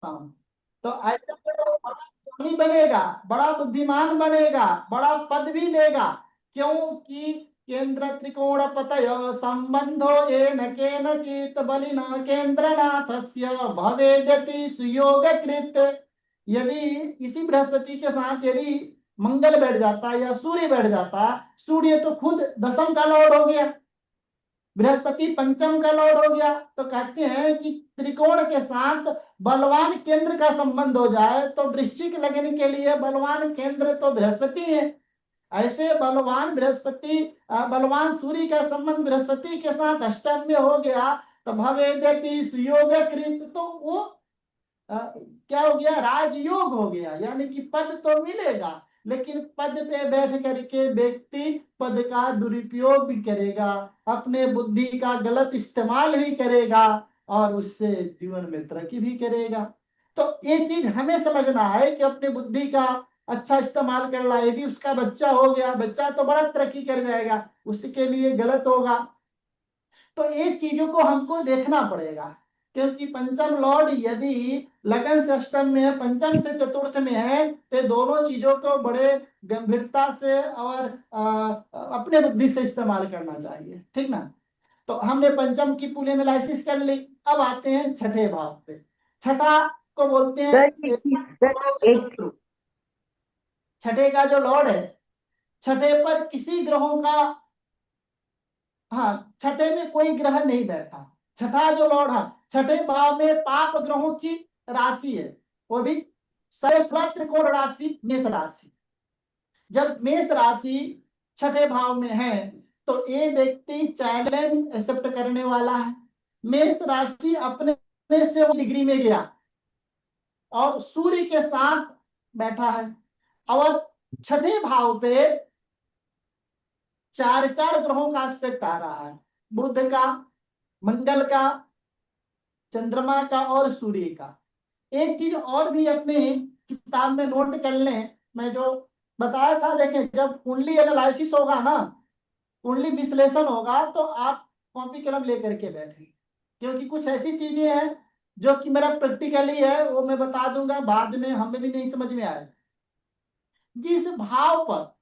हाँ, तो ऐसे में वो बड़ा ज्ञानी बनेगा, बड़ा बुद्धिमान बनेगा, बड़ा पद भी लेगा। क्योंकि केंद्र त्रिकोण पतय संबंधो येन केनचित् बलिना केंद्रनाथस्य भवेद्यति सुयोगकृत। यदि इसी बृहस्पति के साथ यदि मंगल बैठ जाता या सूर्य बैठ जाता, सूर्य तो खुद दशम का लॉर्ड हो गया, बृहस्पति पंचम का लॉर्ड हो गया, तो कहते हैं कि त्रिकोण के साथ बलवान केंद्र का संबंध हो जाए तो वृश्चिक लगन के लिए बलवान केंद्र तो बृहस्पति है। ऐसे बलवान बृहस्पति बलवान सूर्य का संबंध बृहस्पति के साथ अष्टम में हो गया, तो भवेदेति सुयोग कृत, तो वो क्या हो गया, राजयोग हो गया। यानी कि पद तो मिलेगा, लेकिन पद पे बैठ करके व्यक्ति पद का दुरुपयोग भी करेगा, अपने बुद्धि का गलत इस्तेमाल भी करेगा, और उससे जीवन में तरक्की भी करेगा। तो ये चीज हमें समझना है कि अपने बुद्धि का अच्छा इस्तेमाल करना। यदि उसका बच्चा हो गया, बच्चा तो बड़ा तरक्की कर जाएगा, उसके लिए गलत होगा। तो ये चीजों को हमको देखना पड़ेगा, क्योंकि पंचम लॉर्ड यदि लगन से अष्टम में है, पंचम से चतुर्थ में है, तो दोनों चीजों को बड़े गंभीरता से और अपने बुद्धि से इस्तेमाल करना चाहिए, ठीक ना। तो हमने पंचम की पूरी एनालिसिस कर ली। अब आते हैं छठे भाव पे। छठा को बोलते हैं सर सर एक शत्रु। छठे का जो लॉर्ड है, छठे पर किसी ग्रहों का, हाँ, छठे में कोई ग्रह नहीं बैठा। छठा जो लॉर्ड है, छठे भाव में पाप ग्रहों की राशि है, वो भी सरस्वती त्रिकोण राशि मेष राशि। जब मेष राशि छठे भाव में है, तो ये व्यक्ति चैलेंज एक्सेप्ट करने वाला है। मेष राशि अपने से वो डिग्री में गया और सूर्य के साथ बैठा है, और छठे भाव पे चार चार ग्रहों का एस्पेक्ट आ रहा है, बुध का, मंगल का, चंद्रमा का और सूर्य का। एक चीज और भी अपने किताब में नोट कर लें, मैं जो बताया था, देखें जब कुंडली एनालिसिस होगा ना, कुंडली विश्लेषण होगा, तो आप कॉपी कलम लेकर के बैठे, क्योंकि कुछ ऐसी चीजें हैं जो कि मेरा प्रैक्टिकली है, वो मैं बता दूंगा, बाद में हमें भी नहीं समझ में आए। जिस भाव पर,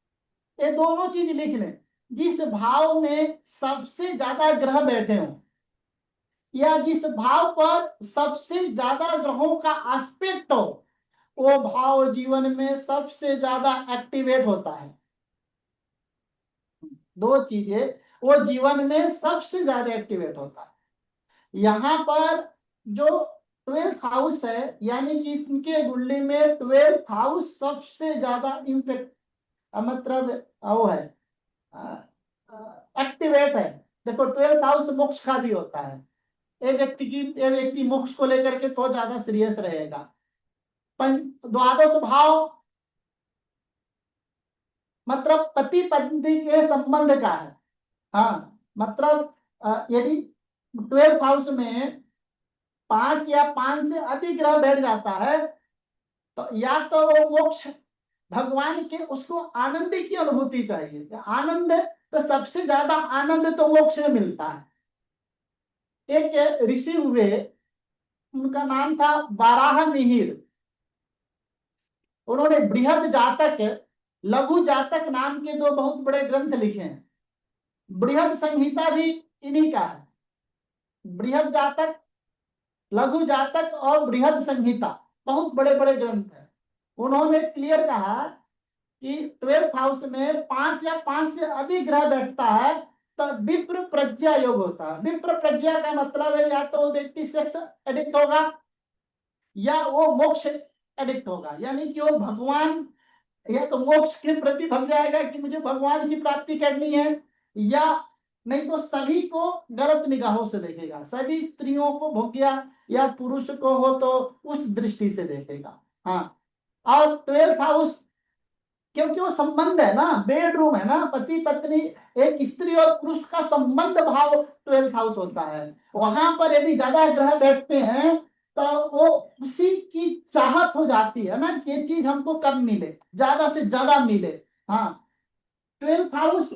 ये दोनों चीज लिख लें, जिस भाव में सबसे ज्यादा ग्रह बैठे हों, या जिस भाव पर सबसे ज्यादा ग्रहों का एस्पेक्ट हो, वो भाव जीवन में सबसे ज्यादा एक्टिवेट होता है। दो चीजें, वो जीवन में सबसे ज्यादा एक्टिवेट होता है। यहाँ पर जो 12th हाउस है, यानी कि इनके कुंडली में 12th हाउस सबसे ज्यादा इम्पैक्ट, मतलब वो है, एक्टिवेट है। देखो 12th हाउस मोक्ष का भी होता है, ये व्यक्ति मोक्ष को लेकर के तो ज्यादा सीरियस रहेगा। द्वादश भाव मतलब पति पत्नी के संबंध का है। हाँ, मतलब यदि 12th हाउस में पांच या पांच से अधिक ग्रह बैठ जाता है, तो या तो वो मोक्ष, भगवान के उसको आनंद की अनुभूति चाहिए, आनंद, तो सबसे ज्यादा आनंद तो मोक्ष में मिलता है। एक ऋषि हुए, उनका नाम था बाराह मिहिर। उन्होंने बृहद जातक, लघु जातक नाम के दो बहुत बड़े ग्रंथ लिखे हैं। बृहद संहिता भी इन्हीं का है। बृहद जातक, लघु जातक और बृहद संहिता, बहुत बड़े बड़े ग्रंथ हैं। उन्होंने क्लियर कहा कि 12th हाउस में पांच या पांच से अधिक ग्रह बैठता है, तो विप्र प्रज्ञा योग होता है। विप्र प्रज्ञा का मतलब है या तो वो व्यक्ति सेक्स एडिक्ट होगा, या वो मोक्ष एडिक्ट होगा, यानी कि वो भगवान, या तो मोक्ष के प्रति भग जाएगा कि मुझे भगवान की प्राप्ति करनी है, या नहीं तो सभी को गलत निगाहों से देखेगा, सभी स्त्रियों को भोग्या या पुरुष को हो तो उस दृष्टि से देखेगा। हाँ, और 12th हाउस, क्योंकि वो संबंध है ना, बेडरूम है ना, पति पत्नी, एक स्त्री और पुरुष का संबंध भाव 12th हाउस होता है। वहां पर यदि ज्यादा ग्रह बैठते हैं, तो वो उसी की चाहत हो जाती है ना कि ये चीज हमको कब मिले, ज्यादा से ज्यादा मिले। हाँ, 12th हाउस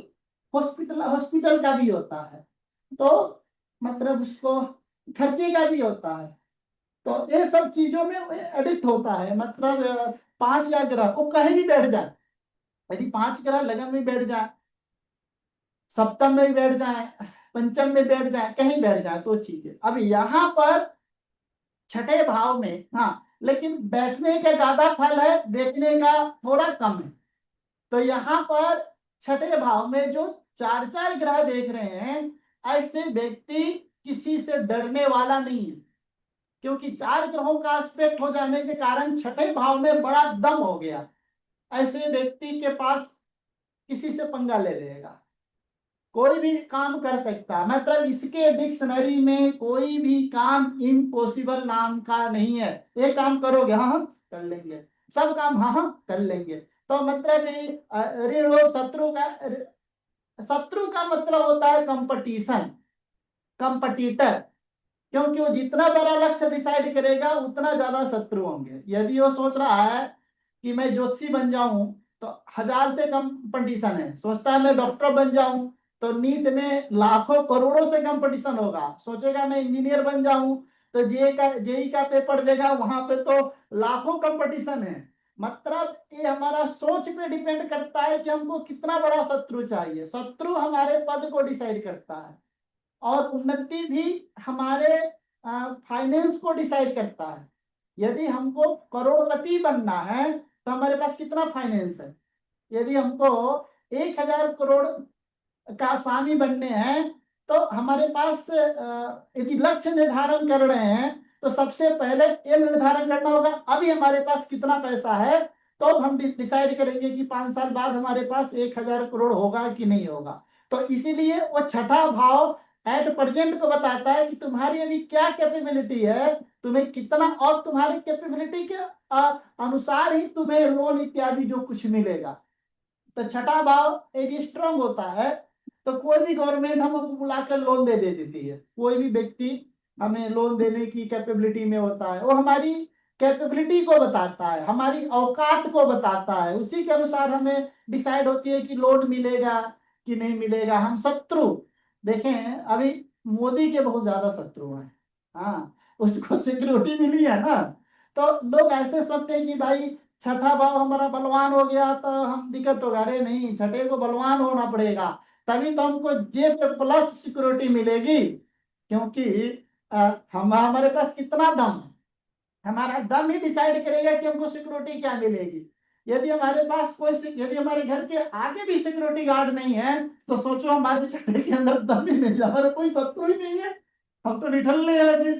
हॉस्पिटल हॉस्पिटल का भी होता है, तो मतलब उसको खर्चे का भी होता है। तो ये सब चीजों में एडिक्ट होता है। मतलब 5 या ग्रह वो कहीं भी बैठ जाए, यदि 5 ग्रह लगन में बैठ जाए, सप्तम में भी बैठ जाए, पंचम में बैठ जाए, कहीं बैठ जाए तो चीजें। अब यहाँ पर छठे भाव में, हाँ, लेकिन बैठने का ज्यादा फल है, देखने का थोड़ा कम है। तो यहाँ पर छठे भाव में जो 4 4 ग्रह देख रहे हैं, ऐसे व्यक्ति किसी से डरने वाला नहीं है, क्योंकि 4 ग्रहों का एस्पेक्ट हो जाने के कारण छठे भाव में बड़ा दम हो गया। ऐसे व्यक्ति के पास किसी से पंगा ले लेगा, कोई भी काम कर सकता है। मतलब इसके डिक्शनरी में कोई भी काम इम्पॉसिबल नाम का नहीं है। ये काम करोगे, हाँ हाँ कर लेंगे, सब काम हाँ हाँ कर लेंगे। तो मतलब ऋण और शत्रु का मतलब होता है कंपटीशन, कंपटीटर। क्योंकि वो जितना बड़ा लक्ष्य डिसाइड करेगा उतना ज्यादा शत्रु होंगे। यदि वो सोच रहा है कि मैं ज्योतिषी बन जाऊं तो 1000 से कंपटीशन है, सोचता है मैं डॉक्टर बन जाऊं तो नीट में लाखों करोड़ों से कंपटीशन होगा, सोचेगा मैं इंजीनियर बन जाऊं तो जेई का पेपर देगा, वहां पे तो लाखों कंपटीशन है। मतलब ये हमारा सोच पे डिपेंड करता है कि हमको कितना बड़ा शत्रु चाहिए। शत्रु हमारे पद को डिसाइड करता है, और उन्नति भी हमारे फाइनेंस को डिसाइड करता है। यदि हमको करोड़पति बनना है तो हमारे पास कितना फाइनेंस है। यदि हमको 1000 करोड़ का स्वामी बनने हैं तो हमारे पास यदि लक्ष्य निर्धारण कर रहे हैं तो सबसे पहले ये निर्धारण करना होगा अभी हमारे पास कितना पैसा है, तो हम डिसाइड करेंगे कि 5 साल बाद हमारे पास 1000 करोड़ होगा कि नहीं होगा। तो इसीलिए वो छठा भाव एट प्रेजेंट को बताता है कि तुम्हारी अभी क्या कैपेबिलिटी है, तुम्हें कितना, और तुम्हारी कैपेबिलिटी के अनुसार ही तुम्हें लोन इत्यादि जो कुछ मिलेगा। तो छठा भाव यदि स्ट्रांग होता है तो कोई भी गवर्नमेंट हमको बुलाकर लोन दे देती है, कोई भी व्यक्ति हमें लोन देने की कैपेबिलिटी में होता है। वो हमारी कैपेबिलिटी को बताता है, हमारी औकात को बताता है, उसी के अनुसार हमें डिसाइड होती है कि लोन मिलेगा कि नहीं मिलेगा। हम शत्रु देखें, अभी मोदी के बहुत ज्यादा शत्रु हैं, हाँ, उसको सिक्योरिटी मिली है ना, तो लोग ऐसे समझते हैं कि भाई छठा भाव हमारा बलवान हो गया तो हम दिक्कत होगा। अरे नहीं, छठे को बलवान होना पड़ेगा, तभी तो हमको जेट प्लस सिक्योरिटी मिलेगी। क्योंकि हम हमारे पास कितना दम है, हमारा दम ही डिसाइड करेगा कि हमको सिक्योरिटी क्या मिलेगी। यदि हमारे पास यदि हमारे घर के आगे भी सिक्योरिटी गार्ड नहीं है तो सोचो हमारे छठे के अंदर दम ही नहीं है, हमारा कोई शत्रु ही नहीं है, हम तो निठल्ले हैं फिर।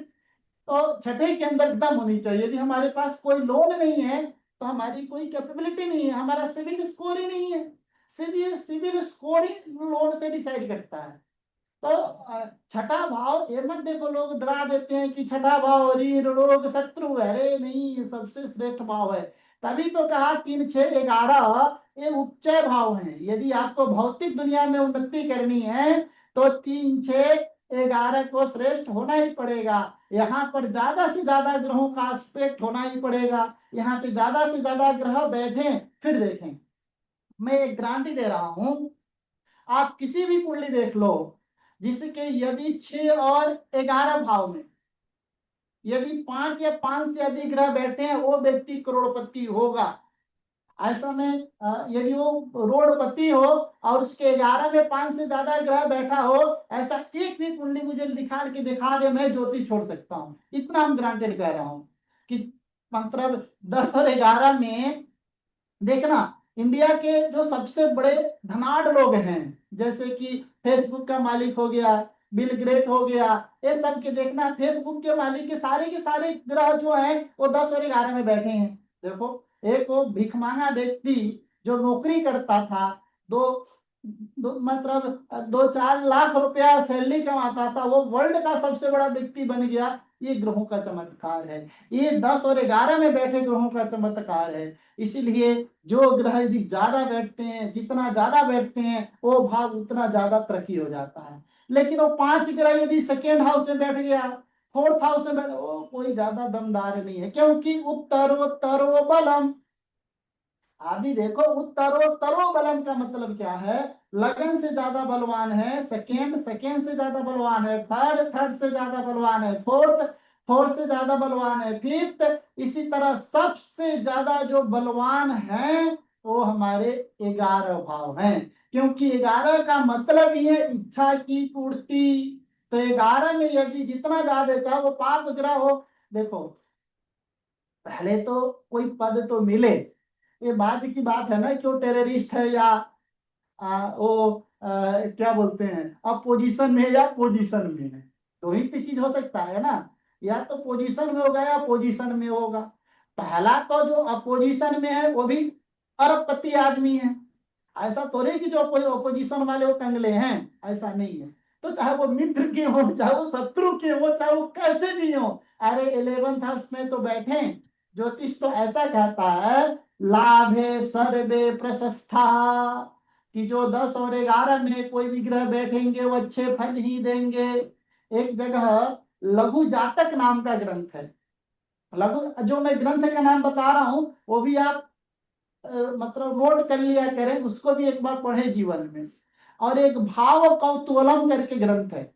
तो छठे के अंदर दम होनी चाहिए। यदि हमारे पास कोई लोन नहीं है तो हमारी कोई कैपेबिलिटी नहीं है, हमारा सिविल स्कोर ही नहीं है। सिविल सिविल स्कोर ही लोन से डिसाइड करता है। तो छठा भाव, ये मत देखो लोग डरा देते हैं कि छठा भाव ऋण रोग शत्रु है। अरे नहीं, ये सबसे श्रेष्ठ भाव है। तभी तो कहा 3 6 11 ये उपचय भाव हैं। यदि आपको भौतिक दुनिया में उन्नति करनी है तो 3 6 11 को श्रेष्ठ होना ही पड़ेगा। यहाँ पर ज्यादा से ज्यादा ग्रहों का एस्पेक्ट होना ही पड़ेगा, यहाँ पे ज्यादा से ज्यादा ग्रह बैठे। फिर देखें, मैं एक गारंटी दे रहा हूं, आप किसी भी कुंडली देख लो जिसके यदि 6 और 11 भाव में यदि 5 या 5 से अधिक ग्रह बैठे हैं वो व्यक्ति करोड़पति होगा। ऐसा में यदि वो करोड़पति हो और उसके 11 में 5 से ज्यादा ग्रह बैठा हो, ऐसा एक भी कुंडली मुझे दिखा दे, मैं ज्योतिष छोड़ सकता हूँ। इतना हम ग्रांटेड कह रहा हूँ कि मतलब 10 और 11 में देखना, इंडिया के जो सबसे बड़े धनाढ़ लोग हैं, जैसे कि फेसबुक का मालिक हो गया, बिल ग्रेट हो गया, ये सब के देखना फेसबुक के मालिक के सारे ग्रह जो हैं वो 10 और 11 में बैठे हैं। देखो, एक वो भिखमांगा व्यक्ति जो नौकरी करता था, दो, मतलब 2 4 लाख रुपया सैलरी कमाता था, वो वर्ल्ड का सबसे बड़ा व्यक्ति बन गया। ये ग्रहों का चमत्कार है, ये 10 और 11 में बैठे ग्रहों का चमत्कार है। इसीलिए जो ग्रह यदि ज्यादा बैठते हैं, जितना ज्यादा बैठते हैं वो भाव उतना ज्यादा तरक्की हो जाता है। लेकिन वो 5 ग्रह यदि सेकेंड हाउस में बैठ गया, फोर्थ हाउस में बैठ, वो कोई ज्यादा दमदार नहीं है, क्योंकि उत्तरो बलम। अभी देखो, उत्तरो बलम का मतलब क्या है, लगन से ज्यादा बलवान है, सेकेंड से ज्यादा बलवान है, थर्ड से ज्यादा बलवान है, फोर्थ फोर्थ से ज्यादा बलवान है फिफ्थ। इसी तरह सबसे ज्यादा जो बलवान है वो हमारे 11 भाव हैं, क्योंकि 11 का मतलब ही है इच्छा की पूर्ति। तो 11 में यदि जितना ज्यादा, चाहे वो पाप ग्रह हो, देखो पहले तो कोई पद तो मिले, ये बाद की बात है ना कि वो टेररिस्ट है या क्या बोलते हैं अपोजिशन में या पोजीशन में है। दो ही चीज हो सकता है ना, या तो पोजीशन में होगा या पोजीशन में होगा। पहला तो जो अपोजिशन में है वो भी अरबपति आदमी है, ऐसा तो नहीं कि जो अपोजिशन वाले वो कंगले हैं, ऐसा नहीं है। तो चाहे वो मित्र के हो, चाहे वो शत्रु के हो, चाहे वो कैसे भी हो, अरे 11th हाउस में तो बैठे। ज्योतिष तो ऐसा कहता है, लाभे सर्वे प्रशस्ता, कि जो 10 और 11 में कोई भी ग्रह बैठेंगे वो अच्छे फल ही देंगे। एक जगह लघु जातक नाम का ग्रंथ है, लघु जो मैं ग्रंथ का नाम बता रहा हूं वो भी आप मतलब नोट कर लिया करें, उसको भी एक बार पढ़े जीवन में। और एक भाव कौतूहलम करके ग्रंथ है,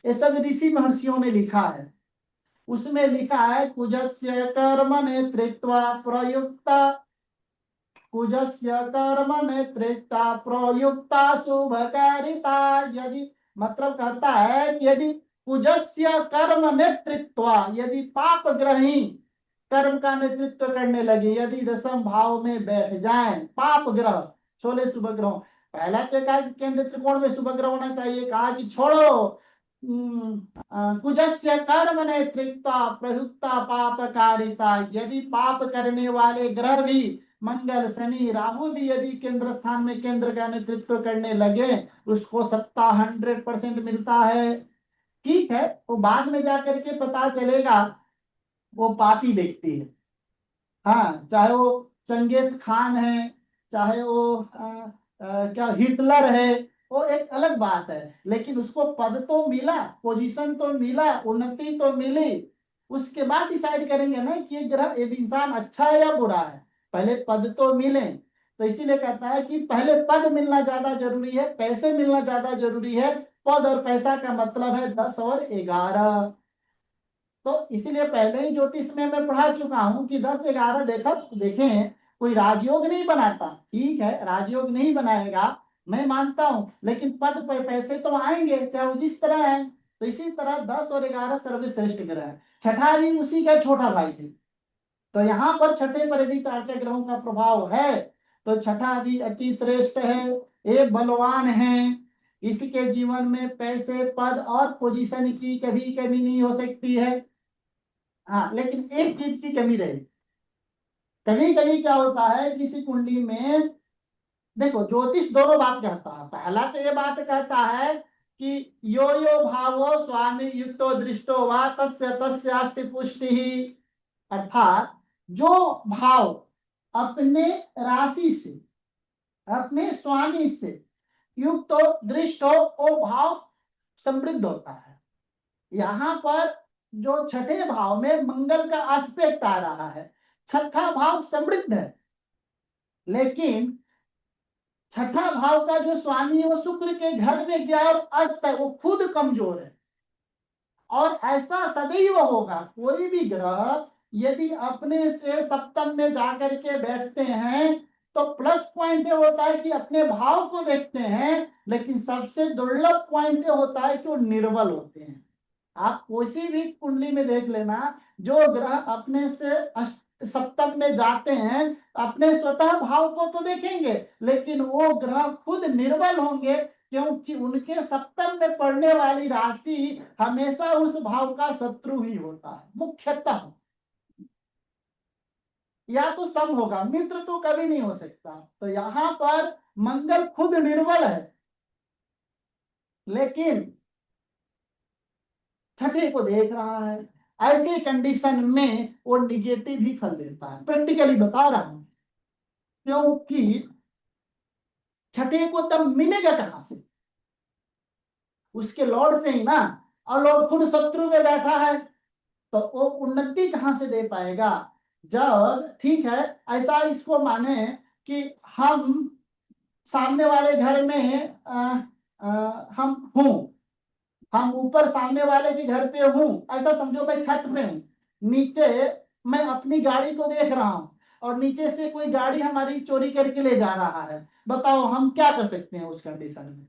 ये सब ऋषि महर्षियों ने लिखा है। उसमें लिखा है कुजस्य कर्म नेतृत्व प्रयुक्ता, कुजस्य कर्म नेतृत्व प्रयुक्ता शुभकारिता। यदि मतलब कहता है कि यदि कुजस्य कर्म नेतृत्व, यदि पाप ग्रही कर्म का नेतृत्व करने लगे, यदि 10th भाव में बैठ जाएं पाप ग्रह, 16 शुभ ग्रहों, पहला तो कहा कि केंद्र त्रिकोण में शुभ ग्रह होना चाहिए, कहा कि छोड़ो कुजस्य कर्म नेतृत्व प्रयुक्ता पापकारिता। यदि पाप करने वाले ग्रह भी मंगल शनि राहु भी यदि केंद्र स्थान में केंद्र का नेतृत्व करने लगे, उसको सत्ता 100% मिलता है। ठीक है, वो बाद में जाकर के पता चलेगा वो पापी व्यक्ति है। हाँ, चाहे वो चंगेज खान है, चाहे वो क्या हिटलर है, वो एक अलग बात है, लेकिन उसको पद तो मिला, पोजीशन तो मिला, उन्नति तो मिली। उसके बाद डिसाइड करेंगे ना कि ये ग्रह ये इंसान अच्छा है या बुरा है, पहले पद तो मिले। तो इसीलिए कहता है कि पहले पद मिलना ज्यादा जरूरी है, पैसे मिलना ज्यादा जरूरी है। पद और पैसा का मतलब है 10 और 11। तो इसीलिए पहले ही ज्योतिष में मैं पढ़ा चुका हूं कि 10 11 देखा देखें, कोई राजयोग नहीं बनाता। ठीक है, राजयोग नहीं बनाएगा, मैं मानता हूं, लेकिन पद पर पैसे तो आएंगे चाहे वो जिस तरह है। तो इसी तरह 10 और 11 सर्वश्रेष्ठ ग्रह है। छठा भी उसी का छोटा भाई थे, तो यहाँ पर छठे पर यदि 4 ग्रहों का प्रभाव है तो छठा भी अति श्रेष्ठ है, ये बलवान है। इसके जीवन में पैसे पद और पोजीशन की कभी कमी नहीं हो सकती है। हाँ, लेकिन एक चीज की कमी रही, कभी कभी क्या होता है किसी कुंडली में, देखो ज्योतिष दोनों बात कहता है। पहला तो ये बात कहता है कि यो यो भावो स्वामी युक्तो दृष्टो वा तस्य तस्यास्ति पुष्टि ही, अर्थात जो भाव अपने राशि से, अपने स्वामी से युक्त हो, दृष्ट हो, वो भाव समृद्ध होता है। यहाँ पर जो छठे भाव में मंगल का एस्पेक्ट आ रहा है, छठा भाव समृद्ध है, लेकिन छठा भाव का जो स्वामी है वो शुक्र के घर में गया और अस्त है, वो खुद कमजोर है। और ऐसा सदैव होगा, कोई भी ग्रह यदि अपने से सप्तम में जाकर के बैठते हैं तो प्लस पॉइंट ये होता है कि अपने भाव को देखते हैं, लेकिन सबसे दुर्लभ पॉइंट ये होता है कि वो निर्बल होते हैं। आप किसी भी कुंडली में देख लेना, जो ग्रह अपने से सप्तम में जाते हैं अपने स्वतः भाव को तो देखेंगे, लेकिन वो ग्रह खुद निर्बल होंगे, क्योंकि उनके सप्तम में पड़ने वाली राशि हमेशा उस भाव का शत्रु ही होता है मुख्यतः। या तो सम होगा, मित्र तो कभी नहीं हो सकता। तो यहां पर मंगल खुद निर्बल है, लेकिन छठे को देख रहा है। ऐसे कंडीशन में वो निगेटिव ही फल देता है, प्रैक्टिकली बता रहा हूं। क्योंकि छठे को तब मिलेगा कहां से, उसके लॉर्ड से ही ना, और लॉर्ड खुद शत्रु में बैठा है, तो वो उन्नति कहां से दे पाएगा। जब ठीक है, ऐसा इसको माने कि हम सामने वाले घर में हम हूं, हम ऊपर सामने वाले के घर पे हूँ, ऐसा समझो मैं छत पे हूँ, नीचे मैं अपनी गाड़ी को देख रहा हूँ और नीचे से कोई गाड़ी हमारी चोरी करके ले जा रहा है। बताओ हम क्या कर सकते हैं उस कंडीशन में?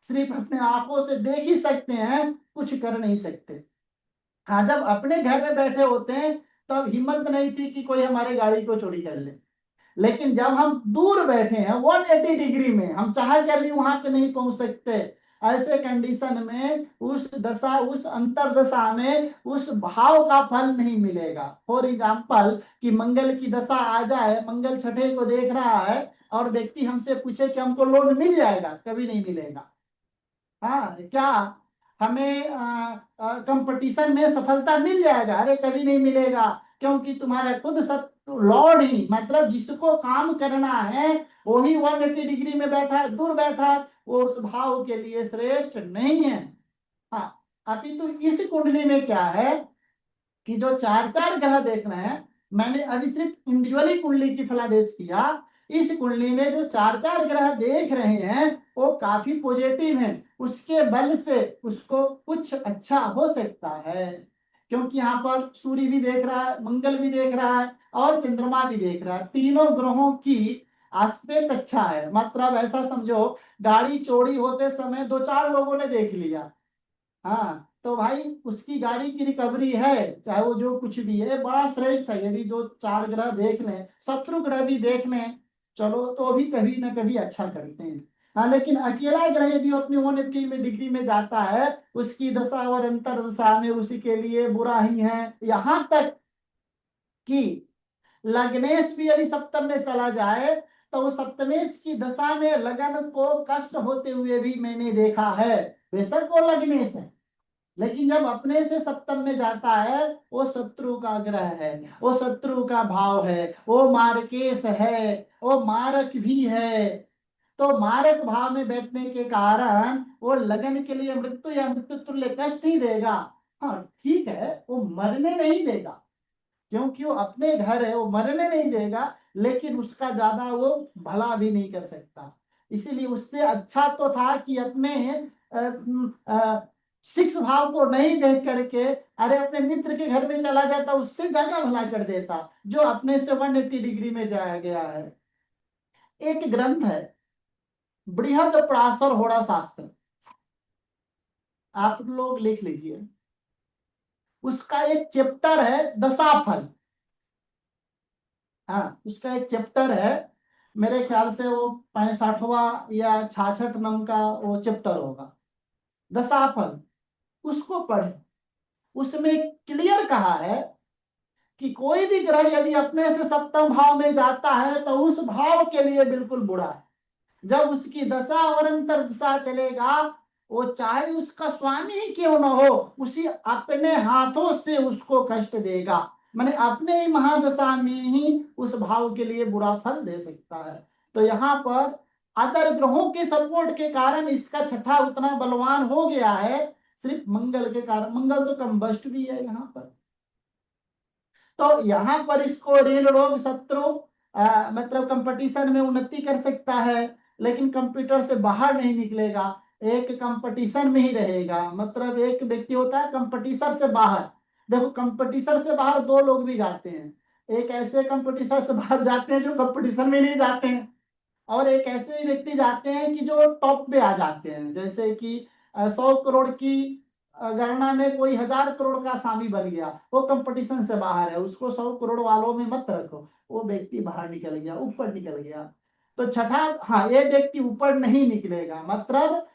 सिर्फ अपने आंखों से देख ही सकते हैं, कुछ कर नहीं सकते। हाँ, जब अपने घर में बैठे होते हैं तब हिम्मत नहीं थी कि कोई हमारे गाड़ी को चोरी कर ले। लेकिन जब हम दूर बैठे हैं 180 डिग्री में, हम चाह कर भी वहां पे नहीं पहुंच सकते, ऐसे कंडीशन में उस दशा, उस अंतर दशा में उस भाव का फल नहीं मिलेगा। फॉर एग्जाम्पल कि मंगल की दशा आ जाए, मंगल छठे को देख रहा है और व्यक्ति हमसे पूछे कि हमको लोन मिल जाएगा, कभी नहीं मिलेगा। हाँ, क्या हमें कंपटीशन में सफलता मिल जाएगा? अरे कभी नहीं मिलेगा, क्योंकि तुम्हारा खुद सब लॉर्ड ही, मतलब जिसको काम करना है वही 180 डिग्री में बैठा है, दूर बैठा है, वो उस भाव के लिए श्रेष्ठ नहीं है। हाँ, अपितु इस कुंडली में क्या है कि जो चार चार ग्रह देख रहे हैं, मैंने अभी सिर्फ इंडिविजुअली कुंडली की फलादेश किया, इस कुंडली में जो चार चार ग्रह देख रहे हैं वो काफी पॉजिटिव हैं, उसके बल से उसको कुछ अच्छा हो सकता है। क्योंकि यहाँ पर सूर्य भी देख रहा है, मंगल भी देख रहा है और चंद्रमा भी देख रहा है, तीनों ग्रहों की एस्पेक्ट अच्छा है। मतलब ऐसा समझो गाड़ी चोरी होते समय दो चार लोगों ने देख लिया, हाँ, तो भाई उसकी गाड़ी की रिकवरी है, चाहे वो जो कुछ भी है, बड़ा श्रेष्ठ है। यदि जो चार ग्रह देख लें, शत्रु ग्रह भी देख लें, चलो तो भी कभी ना कभी अच्छा करते हैं। हाँ, लेकिन अकेला ग्रह यदि अपनी 180 में डिग्री में जाता है, उसकी दशा और अंतर दशा में उसी के लिए बुरा ही है। यहां तक कि लग्नेश भी यदि सप्तम में चला जाए तो वो सप्तमेश की दशा में लगन को कष्ट होते हुए भी मैंने देखा है। बेशक वो लग्नेश है, लेकिन जब अपने से सप्तम में जाता है वो शत्रु का ग्रह है, वो शत्रु का भाव है, वो मार्केश है, वो मारक भी है। तो मारक भाव में बैठने के कारण वो लगन के लिए मृत्यु या मृत्यु तुल्य कष्ट ही देगा। हाँ ठीक है, वो मरने नहीं देगा, क्योंकि वो अपने घर है, वो मरने नहीं देगा, लेकिन उसका ज्यादा वो भला भी नहीं कर सकता। इसीलिए उससे अच्छा तो था कि अपने सिक्स भाव को नहीं देख करके अरे अपने मित्र के घर में चला जाता, उससे ज्यादा भला कर देता, जो अपने से 180 डिग्री में जाया गया है। एक ग्रंथ है बृहद पराशर होड़ा शास्त्र, आप लोग लिख लीजिए, उसका एक चैप्टर है दशाफल। हाँ, उसका एक चैप्टर है, मेरे ख्याल से वो 65वां या 66 नंबर का वो चैप्टर होगा, दशाफल। उसको पढ़े, उसमें क्लियर कहा है कि कोई भी ग्रह यदि अपने से सप्तम भाव में जाता है तो उस भाव के लिए बिल्कुल बुरा है। जब उसकी दशा और अंतर दशा चलेगा, वो चाहे उसका स्वामी ही क्यों न हो, उसी अपने हाथों से उसको कष्ट देगा, माने अपने ही महादशा में ही उस भाव के लिए बुरा फल दे सकता है। तो यहाँ पर अदर ग्रहों के सपोर्ट के कारण इसका छठा उतना बलवान हो गया है, सिर्फ मंगल के कारण। मंगल तो कंबस्ट भी है यहाँ पर, तो यहाँ पर इसको ऋण रोग शत्रु मतलब कंपटीशन में उन्नति कर सकता है, लेकिन कंप्यूटर से बाहर नहीं निकलेगा, एक कंपटीशन में ही रहेगा। मतलब एक व्यक्ति होता है कंपटीशन से बाहर, देखो कंपटीशन से बाहर दो लोग भी जाते हैं, एक ऐसे कंपटीशन से बाहर जाते हैं जो कंपटीशन में नहीं जाते हैं, और एक ऐसे व्यक्ति जाते हैं कि जो टॉप पे आ जाते हैं, जैसे कि 100 करोड़ की गणना में कोई 1000 करोड़ का स्वामी बन गया, वो कंपटीशन से बाहर है, उसको 100 करोड़ वालों में मत रखो, वो व्यक्ति बाहर निकल गया, ऊपर निकल गया। तो छठा, हाँ, ये व्यक्ति ऊपर नहीं निकलेगा, मतलब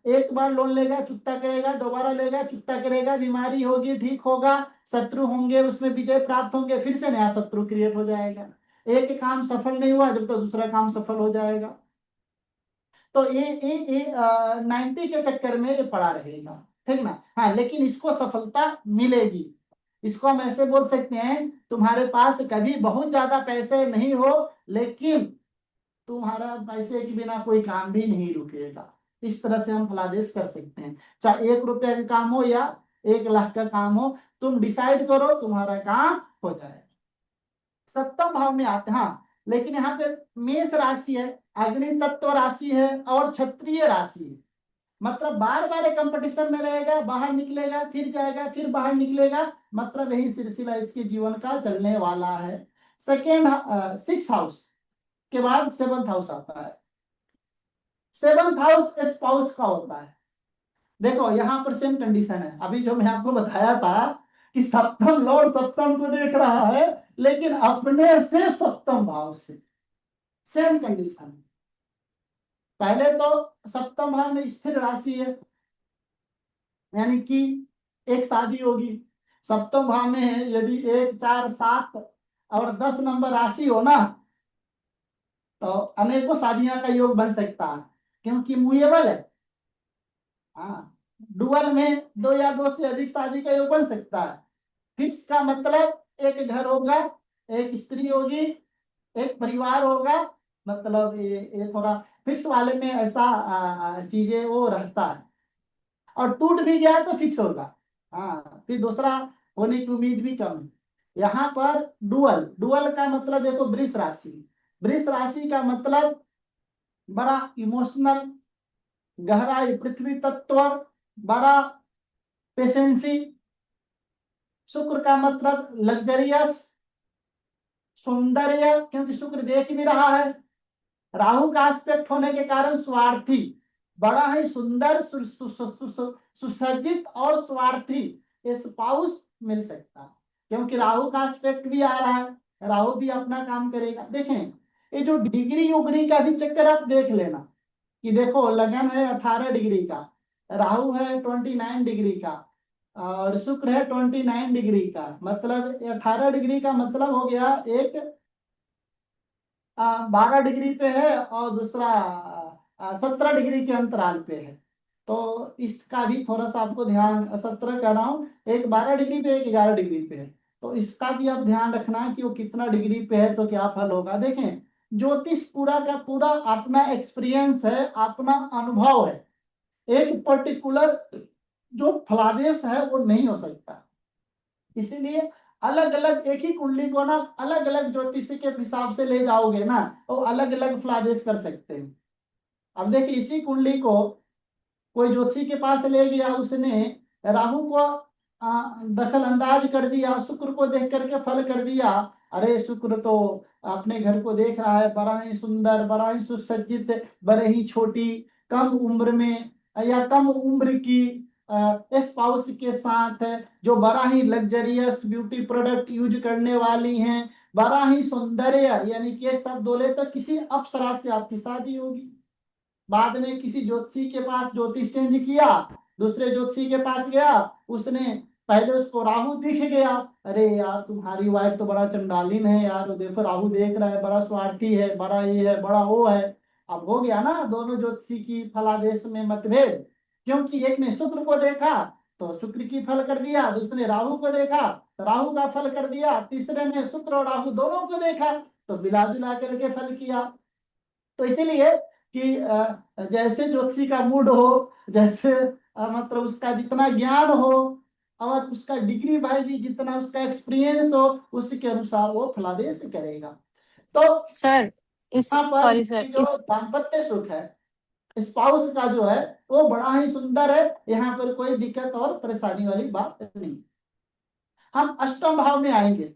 एक बार लोन लेगा चुकता करेगा, दोबारा लेगा चुकता करेगा, बीमारी होगी ठीक होगा, शत्रु होंगे उसमें विजय प्राप्त होंगे, फिर से नया शत्रु क्रिएट हो जाएगा। एक काम सफल नहीं हुआ जब तो दूसरा काम सफल हो जाएगा। तो ये 90 के चक्कर में ये पड़ा रहेगा, ठीक ना। हाँ, लेकिन इसको सफलता मिलेगी। इसको हम ऐसे बोल सकते हैं, तुम्हारे पास कभी बहुत ज्यादा पैसे नहीं हो, लेकिन तुम्हारा पैसे के बिना कोई काम भी नहीं रुकेगा। इस तरह से हम फलादेश कर सकते हैं, चाहे 1 रुपया का काम हो या 1 लाख का काम हो, तुम डिसाइड करो, तुम्हारा काम हो जाए। सप्तम भाव में आते, हाँ, लेकिन यहाँ पे मेष राशि है, अग्नि तत्व राशि है और क्षत्रिय राशि है। मतलब बार बार कंपटीशन में रहेगा, बाहर निकलेगा फिर जाएगा फिर बाहर निकलेगा, मतलब यही सिलसिला इसके जीवन का चलने वाला है। सेकेंड, 6th हाउस के बाद 7th हाउस आता है। 7th हाउस स्पाउस का होता है। देखो यहाँ पर सेम कंडीशन है, अभी जो मैं आपको बताया था कि सप्तम लॉर्ड सप्तम को देख रहा है, लेकिन अपने से सप्तम भाव से, सेम कंडीशन। पहले तो सप्तम भाव में स्थिर राशि है, यानी कि एक शादी होगी। सप्तम भाव में है, यदि 1, 4, 7 और 10 नंबर राशि हो ना, तो अनेकों शादियां का योग बन सकता है, क्योंकि मूवेबल है। हाँ, डुअल में 2 या 2 से अधिक शादी का योग बन सकता है। फिक्स का मतलब एक घर होगा, एक स्त्री होगी, एक परिवार होगा, मतलब ये थोड़ा फिक्स वाले में ऐसा चीजें वो रहता है। और टूट भी गया तो फिक्स होगा, हाँ, फिर दूसरा होने की उम्मीद भी कम है। यहाँ पर डुअल, डुअल का मतलब देखो वृष राशि, वृष राशि का मतलब बड़ा इमोशनल, गहराई, पृथ्वी तत्व, बड़ा पेशेंसी। शुक्र का मतलब लग्जरियस, सौंदर्य, क्योंकि शुक्र देख भी रहा है। राहु का एस्पेक्ट होने के कारण स्वार्थी, बड़ा ही सुंदर, सुसज्जित और स्वार्थी स्पाउस मिल सकता है, क्योंकि राहु का एस्पेक्ट भी आ रहा है, राहु भी अपना काम करेगा। देखें, ये जो डिग्री उग्री का भी चक्कर आप देख लेना, कि देखो लगन है 18 डिग्री का, राहु है 29 डिग्री का, और शुक्र है 29 डिग्री का, मतलब 18 डिग्री का मतलब हो गया एक 12 डिग्री पे है, और दूसरा 17 डिग्री के अंतराल पे है। तो इसका भी थोड़ा सा आपको ध्यान, 17 कह रहा हूँ, एक 12 डिग्री पे, एक 11 डिग्री पे है, तो इसका भी आप ध्यान रखना कि वो कितना डिग्री पे है तो क्या फल होगा। देखें, ज्योतिष पूरा का पूरा अपना एक्सपीरियंस है, अपना अनुभव है, एक पर्टिकुलर जो फलादेश है वो नहीं हो सकता। इसीलिए अलग अलग एक ही कुंडली को ना अलग अलग ज्योतिष के हिसाब से ले जाओगे ना, तो अलग अलग फलादेश कर सकते हैं। अब देखिए, इसी कुंडली को कोई ज्योतिषी के पास ले गया, उसने राहु को दखल अंदाज कर दिया, शुक्र को देख करके फल कर दिया। अरे शुक्र तो अपने घर को देख रहा है, बड़ा ही सुंदर, बड़ा ही सुसज्जित, बड़े ही छोटी, कम उम्र में या कम उम्र की स्पाउस के साथ है, जो बड़ा ही लग्जरियस ब्यूटी प्रोडक्ट यूज करने वाली हैं, बड़ा ही सौंदर्य, यानी कि सब बोले तो किसी अप्सरा से आपकी शादी होगी। बाद में किसी ज्योतिषी के पास ज्योतिष चेंज किया, दूसरे ज्योतिषी के पास गया, उसने पहले उसको राहु दिख गया, अरे यार तुम्हारी वाइफ तो बड़ा चंडालीन है यार, देखो राहु देख रहा है, बड़ा स्वार्थी है, बड़ा ये है, बड़ा वो है। अब हो गया ना दोनों ज्योतिषी की फलादेश में मतभेद, क्योंकि एक ने शुक्र को देखा तो शुक्र की फल कर दिया, दूसरे ने राहु को देखा तो राहु का फल कर दिया, तीसरे ने शुक्र और राहु दोनों को देखा तो मिला जुला करके फल किया। तो इसीलिए कि जैसे ज्योतिषी का मूड हो, जैसे मतलब उसका जितना ज्ञान हो, और उसका डिग्री भाई भी जितना उसका एक्सपीरियंस हो, उसके अनुसार वो फलादेश करेगा। तो सर यहाँ पर सॉरी सर, ये जो दाम्पत्य सुख है, स्पाउस का जो है वो बड़ा ही सुंदर है, यहाँ पर कोई दिक्कत और परेशानी वाली बात नहीं। हम अष्टम भाव में आएंगे।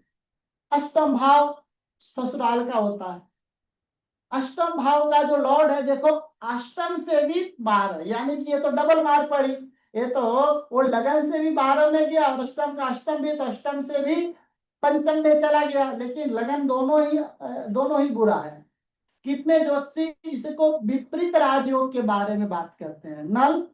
अष्टम भाव ससुराल का होता है। अष्टम भाव का जो लॉर्ड है, देखो अष्टम से भी 12, यानी कि ये तो डबल मार पड़ी, ये तो वो लगन से भी 12 में गया, और अष्टम का अष्टम भी, तो अष्टम से भी पंचम में चला गया, लेकिन लगन दोनों ही बुरा है। कितने ज्योतिषी इसको विपरीत राजयोग के बारे में बात करते हैं, नल,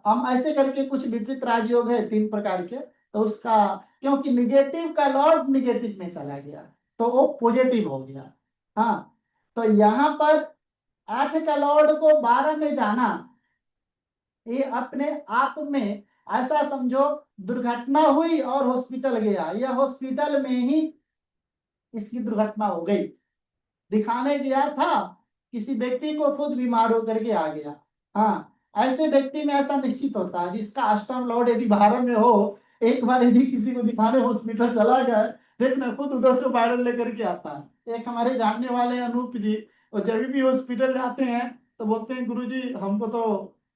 हम ऐसे करके कुछ विपरीत राजयोग है 3 प्रकार के, तो उसका क्योंकि निगेटिव का लॉर्ड निगेटिव में चला गया तो वो पॉजिटिव हो गया। हाँ, तो यहाँ पर 8 का लॉर्ड को 12 में जाना, ये अपने आप में ऐसा समझो दुर्घटना हुई और हॉस्पिटल गया, या हॉस्पिटल में ही इसकी दुर्घटना हो गई, दिखाने गया था, किसी व्यक्ति को खुद बीमार होकर के आ गया। हाँ, ऐसे व्यक्ति में ऐसा निश्चित होता है जिसका अष्टम लॉर्ड यदि 12 में हो, एक बार यदि किसी को दिखाने हॉस्पिटल चला गया, देखना खुद उधर से वायरल लेकर के आता है। एक हमारे जानने वाले अनूप जी, वो जब भी हॉस्पिटल जाते हैं तो बोलते हैं गुरुजी हमको तो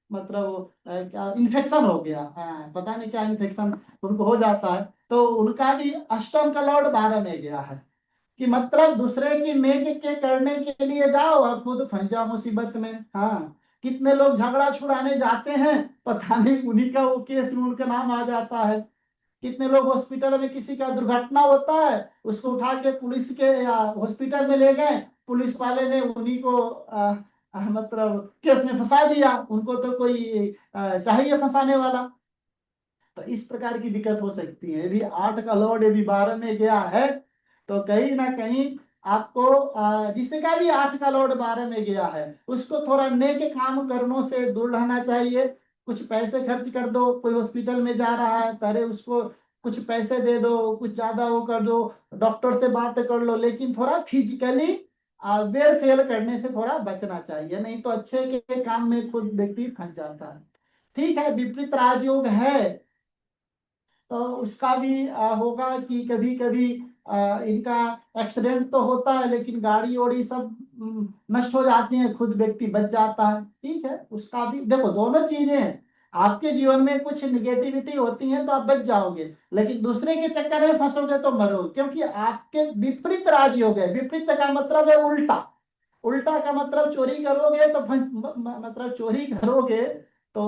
मतलब क्या इन्फेक्शन हो गया, हाँ पता नहीं क्या इन्फेक्शन उनको हो जाता है। तो उनका भी अष्टम का लॉर्ड 12 में गया है, कि मतलब दूसरे की नेक के करने के लिए जाओ और खुद फंस जाओ मुसीबत में। हाँ, कितने लोग झगड़ा छुड़ाने जाते हैं, पता नहीं उन्हीं का वो केस में उनका नाम आ जाता है। कितने लोग हॉस्पिटल में किसी का दुर्घटना होता है, उसको उठा के पुलिस के या हॉस्पिटल में ले गए, पुलिस वाले ने उन्हीं को मतलब केस में फंसा दिया, उनको तो कोई चाहिए फंसाने वाला। तो इस प्रकार की दिक्कत हो सकती है। यदि 8 का लॉर्ड यदि 12 में गया है तो कहीं ना कहीं आपको जिसका भी 8 का लॉर्ड 12 में गया है उसको थोड़ा नेक काम करनों से दूर रहना चाहिए। कुछ पैसे खर्च कर दो, कोई हॉस्पिटल में जा रहा है तारे उसको कुछ पैसे दे दो, कुछ ज्यादा वो कर दो, डॉक्टर से बात कर लो, लेकिन थोड़ा फिजिकली वेर फेल करने से थोड़ा बचना चाहिए, नहीं तो अच्छे के काम में खुद व्यक्ति फंस जाता है। ठीक है, विपरीत राजयोग है तो उसका भी होगा कि कभी कभी इनका एक्सीडेंट तो होता है, लेकिन गाड़ी ओड़ी सब नष्ट हो जाती है, खुद व्यक्ति बच जाता है। ठीक है, उसका भी देखो, दोनों चीजें हैं। आपके जीवन में कुछ निगेटिविटी होती है तो आप बच जाओगे, लेकिन दूसरे के चक्कर में फंसोगे तो मरोगे, क्योंकि आपके विपरीत राजयोग है। विपरीत का मतलब है उल्टा। उल्टा का मतलब चोरी करोगे तो मतलब चोरी करोगे तो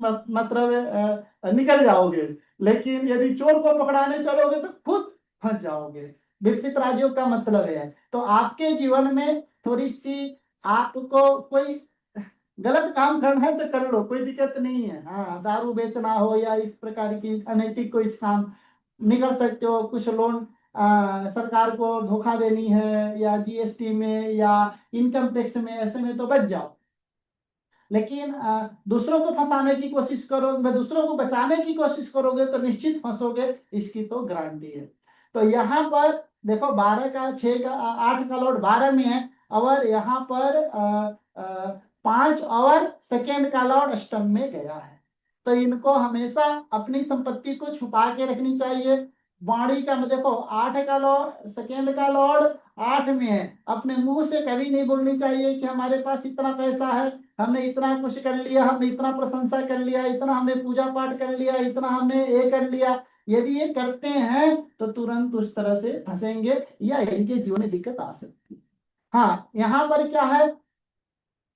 मतलब निकल जाओगे, लेकिन यदि चोर को पकड़ाने चलोगे तो खुद फंस जाओगे। विपरीत राज्यों का मतलब है। तो आपके जीवन में थोड़ी सी आपको कोई गलत काम करना है तो कर लो, कोई दिक्कत नहीं है। हाँ, दारू बेचना हो या इस प्रकार की अनैतिक कोई काम निकल सकते हो, कुछ लोन सरकार को धोखा देनी है या जीएसटी में या इनकम टैक्स में, ऐसे में तो बच जाओ। लेकिन दूसरों को फंसाने की कोशिश करोगे, दूसरों को बचाने की कोशिश करोगे तो निश्चित फंसोगे, इसकी तो गारंटी है। तो यहाँ पर देखो 12 का 6 का 8 का लॉर्ड 12 में है, और यहाँ पर 5 और सेकेंड का लॉर्ड अष्टम में गया है। तो इनको हमेशा अपनी संपत्ति को छुपा के रखनी चाहिए। वाणी का में देखो 8 का लॉर्ड सेकेंड का लॉर्ड 8 में है, अपने मुंह से कभी नहीं बोलनी चाहिए कि हमारे पास इतना पैसा है, हमने इतना कुछ कर लिया, हमने इतना प्रशंसा कर लिया, इतना हमने पूजा पाठ कर लिया, इतना हमने ये कर लिया। यदि ये करते हैं तो तुरंत उस तरह से फंसेंगे या इनके जीवन में दिक्कत आ सकती है। हाँ, यहाँ पर क्या है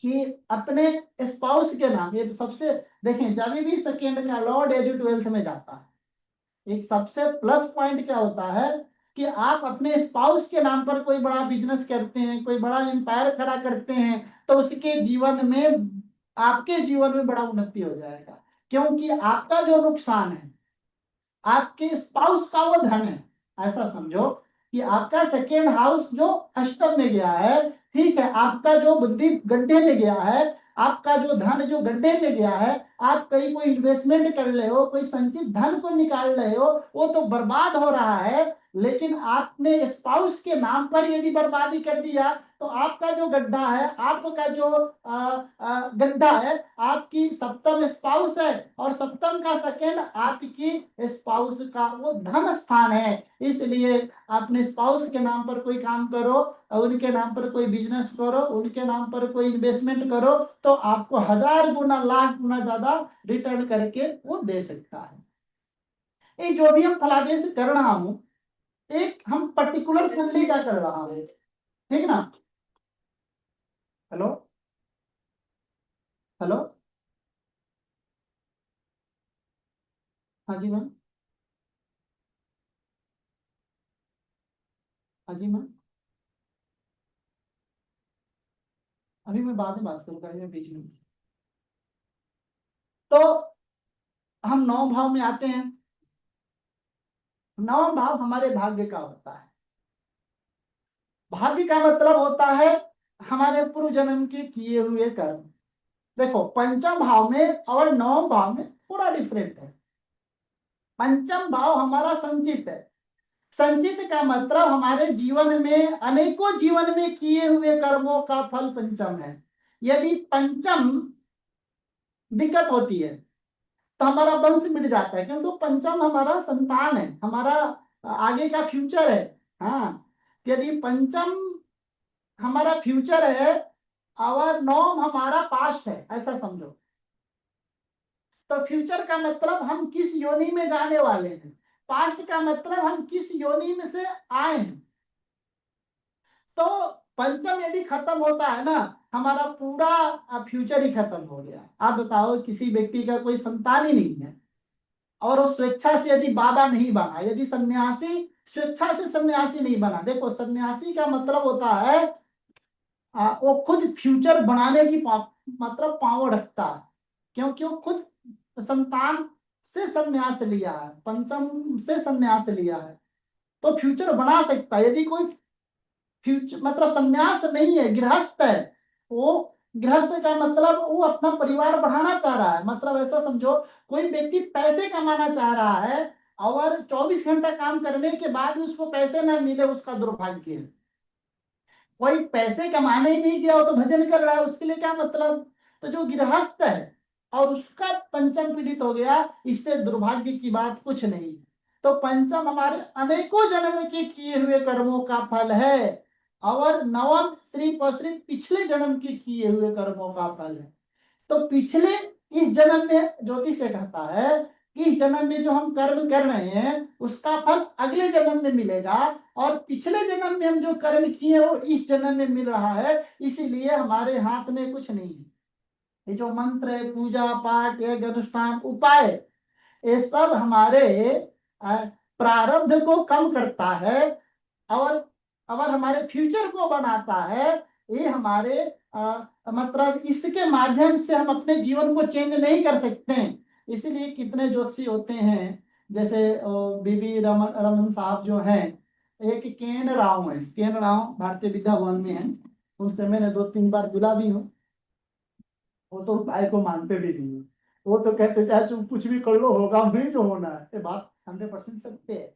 कि अपने स्पाउस के नाम, ये सबसे देखें, जब भी सेकेंड का लॉर्ड यदि 12th में जाता है, एक सबसे प्लस पॉइंट क्या होता है कि आप अपने स्पाउस के नाम पर कोई बड़ा बिजनेस करते हैं, कोई बड़ा एम्पायर खड़ा करते हैं, तो उसके जीवन में, आपके जीवन में बड़ा उन्नति हो जाएगा, क्योंकि आपका जो नुकसान है आपके स्पाउस का वो धन है। ऐसा समझो कि आपका सेकेंड हाउस जो अष्टम में गया है, ठीक है, आपका जो बुद्धि गड्ढे में गया है, आपका जो धन जो गड्ढे में गया है, आप कहीं कोई इन्वेस्टमेंट कर रहे हो, कोई संचित धन को निकाल रहे हो, वो तो बर्बाद हो रहा है। लेकिन आपने स्पाउस के नाम पर यदि बर्बादी कर दिया तो आपका जो गड्ढा है, आपका जो गड्ढा है, आपकी सप्तम स्पाउस है, और सप्तम का सेकेंड आपकी स्पाउस का वो धन स्थान है। इसलिए अपने स्पाउस के नाम पर कोई काम करो, उनके नाम पर कोई बिजनेस करो, उनके नाम पर कोई इन्वेस्टमेंट करो, तो आपको 1000 गुना लाख गुना ज्यादा रिटर्न करके वो दे सकता है। ये जो भी हम फलादेश कर रहा हूं, एक हम पर्टिकुलर कुंडली का कर रहा हूं, ठीक ना। हेलो, हेलो, हाँ जी मैम, हाँ जी मैम, अभी मैं बाद में बात करूंगा, ये बीच में। तो हम 9 भाव में आते हैं। 9 भाव हमारे भाग्य का होता है। भाग्य का मतलब होता है हमारे पूर्व जन्म के किए हुए कर्म। देखो, पंचम भाव में और 9 भाव में थोड़ा डिफरेंट है। पंचम भाव हमारा संचित है। संचित का मतलब हमारे जीवन में, अनेकों जीवन में किए हुए कर्मों का फल पंचम है। यदि पंचम दिक्कत होती है तो हमारा वंश मिट जाता है, क्योंकि पंचम हमारा संतान है, हमारा आगे का फ्यूचर है। हाँ, यदि पंचम हमारा फ्यूचर है आवर नॉर्म हमारा पास्ट है, ऐसा समझो। तो फ्यूचर का मतलब हम किस योनि में जाने वाले हैं, पास्ट का मतलब हम किस योनि में से आए हैं। तो पंचम यदि खत्म होता है ना, हमारा पूरा फ्यूचर ही खत्म हो गया। आप बताओ, किसी व्यक्ति का कोई संतान ही नहीं है और वो स्वेच्छा से यदि बाबा नहीं बना, यदि सन्यासी स्वेच्छा से सन्यासी नहीं बना, देखो सन्यासी का मतलब होता है वो खुद फ्यूचर बनाने की मतलब पावर रखता है, क्योंकि वो खुद संतान से संन्यास लिया है, पंचम से संन्यास लिया है, तो फ्यूचर बना सकता है। यदि कोई फ्यूचर मतलब संन्यास नहीं है, गृहस्थ है, वो गृहस्थ का मतलब वो अपना परिवार बढ़ाना चाह रहा है, मतलब ऐसा समझो कोई व्यक्ति पैसे कमाना चाह रहा है और 24 घंटा काम करने के बाद भी उसको पैसे ना मिले, उसका दुर्भाग्य है। कोई पैसे कमाने ही नहीं गया हो तो भजन कर रहा है, उसके लिए क्या मतलब। तो जो गृहस्थ है और उसका पंचम पीड़ित हो गया, इससे दुर्भाग्य की बात कुछ नहीं। तो पंचम हमारे अनेकों जन्म के किए हुए कर्मों का फल है और नवम सिर्फ और सिर्फ पिछले जन्म के किए हुए कर्मों का फल है। तो पिछले इस जन्म में ज्योतिष से कहता है कि इस जन्म में जो हम कर्म कर रहे हैं उसका फल अगले जन्म में मिलेगा, और पिछले जन्म में हम जो कर्म किए वो इस जन्म में मिल रहा है, इसीलिए हमारे हाथ में कुछ नहीं है। ये जो मंत्र है, पूजा पाठ, यज्ञ अनुष्ठान, उपाय, ये सब हमारे प्रारब्ध को कम करता है और हमारे फ्यूचर को बनाता है। ये हमारे मतलब इसके माध्यम से हम अपने जीवन को चेंज नहीं कर सकते हैं। इसीलिए कितने ज्योतिषी होते हैं, जैसे बीबी रमन रमन साहब जो हैं, एक केन राव है, केन राव भारतीय विद्या भवन में है, उनसे मैंने 2-3 बार मिला भी हूँ। वो तो उपाय को मानते भी नहीं है, वो तो कहते चाहे तुम कुछ भी कर लो, होगा नहीं जो होना है, ये बात 100% सत्य है।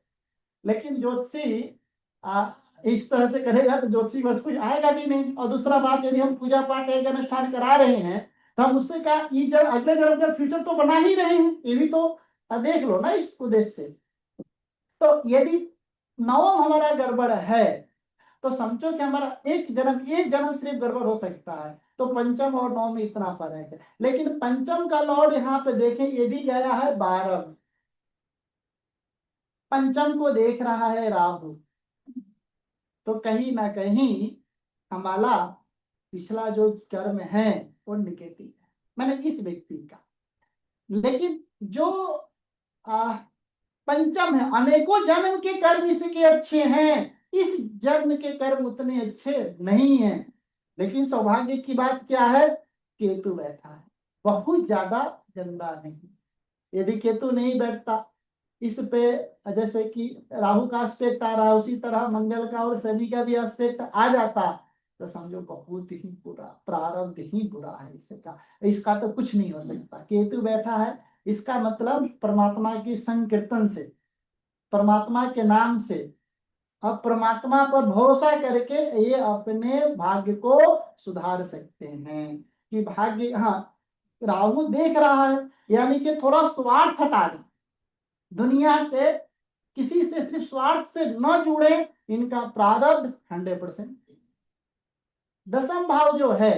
लेकिन ज्योतिषी इस तरह से करेगा तो ज्योतिषी बस कोई आएगा भी नहीं। और दूसरा बात, यदि हम पूजा पाठ एक अनुष्ठान करा रहे हैं तो हम उससे का ये अगले जन्म का फ्यूचर तो बना ही रहे हैं, ये भी तो देख लो ना इस उद्देश्य से। तो यदि नवम हमारा गड़बड़ है तो समझो कि हमारा एक जन्म सिर्फ गड़बड़ हो सकता है। तो पंचम और नौ में इतना फर्क है, लेकिन पंचम का लॉर्ड यहाँ पे देखें, ये भी गया है 12, पंचम को देख रहा है राहु। तो कहीं ना कहीं हमारा पिछला जो कर्म है वो निगेटिव है, मैंने इस व्यक्ति का। लेकिन जो आ, पंचम है, अनेकों जन्म के कर्म इसके अच्छे हैं, इस जन्म के कर्म उतने अच्छे नहीं हैं। लेकिन सौभाग्य की बात क्या है, केतु बैठा है, बहुत ज्यादा गंदा नहीं। यदि केतु नहीं बैठता इस पे, जैसे कि राहु का एस्पेक्ट आ रहा है, उसी तरह मंगल का और शनि का भी एस्पेक्ट आ जाता, तो समझो बहुत ही बुरा प्रारब्ध ही बुरा है इसका। इसका तो कुछ नहीं हो सकता। केतु बैठा है, इसका मतलब परमात्मा की संकीर्तन से, परमात्मा के नाम से, अब परमात्मा पर भरोसा करके ये अपने भाग्य को सुधार सकते हैं। कि भाग्य, हाँ, राहु देख रहा है, यानी कि थोड़ा स्वार्थ हटा दें दुनिया से, किसी से सिर्फ स्वार्थ से न जुड़े, इनका प्रारब्ध 100%। दसम भाव जो है